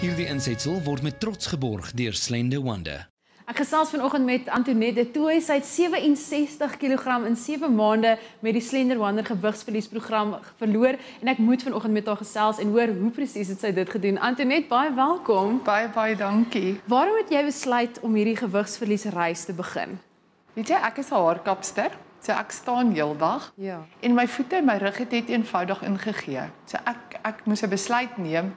Hierdie insetsel word met trots geborg deur Slender Wonder. Ek gesels vanoggend met Antoinette de Tooy. Sy het 67 kg in 7 maande met die Slender Wonder gewigsverliesprogram verloor en ek moet vanoggend met haar gesels en hoor hoe presies het sy dit gedoen. Antoinette, baie welkom. Baie dankie. Waarom het jy besluit om hierdie gewigsverliesreis te begin? Weet jy, ek is 'n haarkapster. So ek staan heeldag. Ja. En my voete en my rug het net eenvoudig ingegee. So ek moes 'n besluit neem.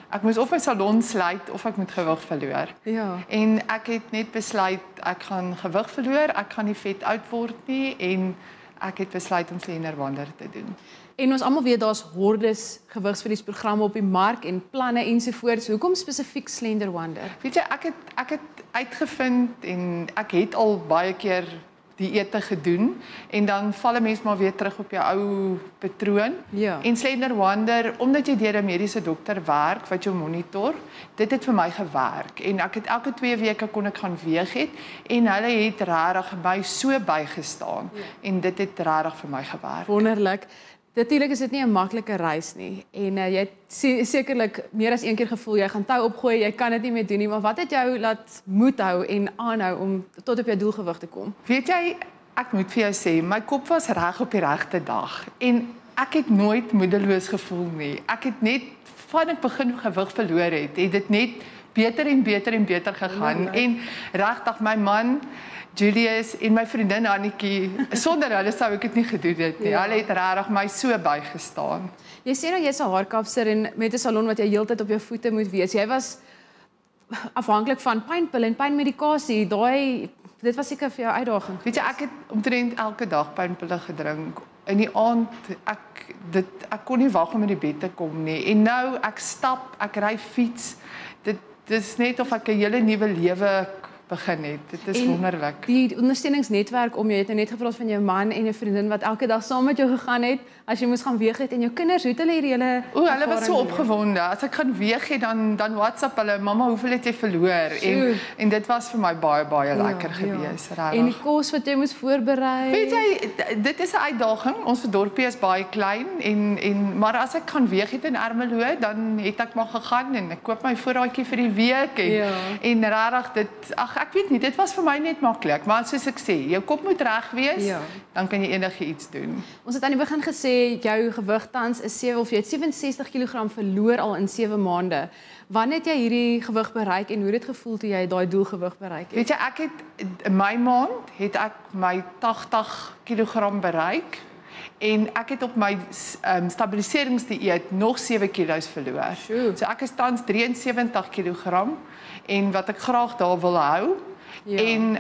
Ek moes of my salon sluit of ek moet gewig verloor. Ja. En ek het net besluit ek gaan gewig verloor, ek gaan nie vet oud word nie en ek het besluit om Slender Wonder te doen. En ons almal weet daar's hordes gewigsverliesprogramme op die mark en planne ensovoorts. Hoekom spesifiek Slender Wonder? Weet jy, ek het uitgevind en ek het al baie keer dieete gedoen en dan val 'n mens maar weer terug op jou ou patroon. Ja. En Slender Wonder, omdat jy deur 'n mediese dokter werk wat jou monitor, dit het vir my gewerk en ek het elke 2 weke kon ek gaan weeg het en hulle het regtig my so bygestaan en dit het regtig vir my gewerk. Wonderlik. Natuurlik is dit nie 'n maklike reis nie en jy het sekerlik meer as een keer gevoel jy gaan tou opgooi, jy kan dit nie meer doen nie, maar wat het jou laat moed hou en aanhou om tot op jou doelgewig te kom? Weet jy, ek moet vir jou sê, my kop was reg op die regte dag en ek het nooit moedeloos gevoel nie. Ek het net van ek begin gewig verloor het dit net beter en beter gegaan en regtig my man Julius en my vriendin Annetjie, sonder hulle sou ek dit nie gedoen het nie. Hulle het regtig my so bygestaan. Jy sê nou jy's 'n haarkapster en met 'n salon wat jy heeltyd op jou voete moet wees. Jy was afhanklik van pynpille en pynmedikasie. Dit was seker vir jou uitdaging. Weet jy, ek het omtrent elke dag pynpille gedrink. In die aand ek kon nie wag om in die bed te kom nie. En nou ek stap, ek ry fiets. Dit is net of ek 'n hele nuwe lewe begin het. Dit is wonderlik. Die ondersteuningsnetwerk om jou het nou net gepraat van jou man en 'n vriendin wat elke dag saam met jou gegaan het as jy moes gaan weeg het en jou kinders, hoe het hulle hierdie hele hulle was so opgewonde. As ek gaan weeg het dan WhatsApp hulle, mamma, hoeveel het jy verloor? En dit was vir my baie lekker gewees, regtig. En die kos wat jy moes voorberei. Weet jy, dit is 'n uitdaging. Ons dorpie is baie klein maar as ek gaan weeg het in Ermelo, dan het ek maar gegaan en ek koop my voorraadjie vir die week en regtig ek weet nie, dit was vir my net maklik, maar soos ek sê, jou kop moet reg wees, dan kan jy enigiets doen. Ons het aan die begin gesê, jou gewig tans is jy het 67 kg verloor al in 7 maande. Wanneer het jy hierdie gewig bereik en hoe het dit gevoel toe jy daai doelgewig bereik het? Weet jy, ek het in my maand het ek my 80 kg bereik en ek het op my stabiliseringsdieet nog 7 kilos verloor. So ek is tans 73 kg en wat ek graag daar wil hou. En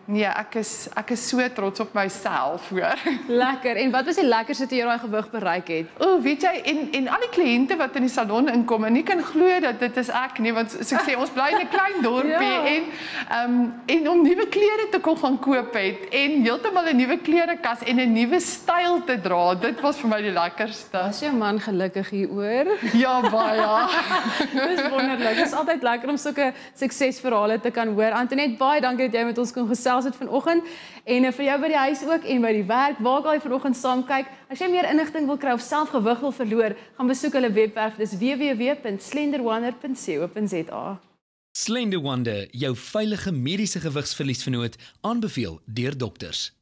nee, ek is so trots op myself, hoor. Lekker. En wat was die lekkerste toe jy daai gewig bereik het? Weet jy, en al die kliënte wat in die salon inkom en nie kan glo dat dit is ek nie, want soos ek sê, ons bly in 'n klein dorpie en om nuwe klere te kon gaan koop het en heeltemal 'n nuwe klerekas en 'n nuwe styl te dra, dit was vir my die lekkerste. Was jou man gelukkig hieroor? Ja, baie. Dis wonderlik. Dit is altyd lekker om sulke suksesverhale te kan hoor. Antoinette, baie dankie dat jy met ons kon gesels het vanoggend en vir jou by die huis ook en by die werk waar jy vanoggend saam kyk. As jy meer inligting wil kry of self gewig wil verloor, gaan besoek hulle webwerf, dis www.slenderwonder.co.za. Slender Wonder, jou veilige mediese gewigsverliesvernoot, aanbeveel deur dokters.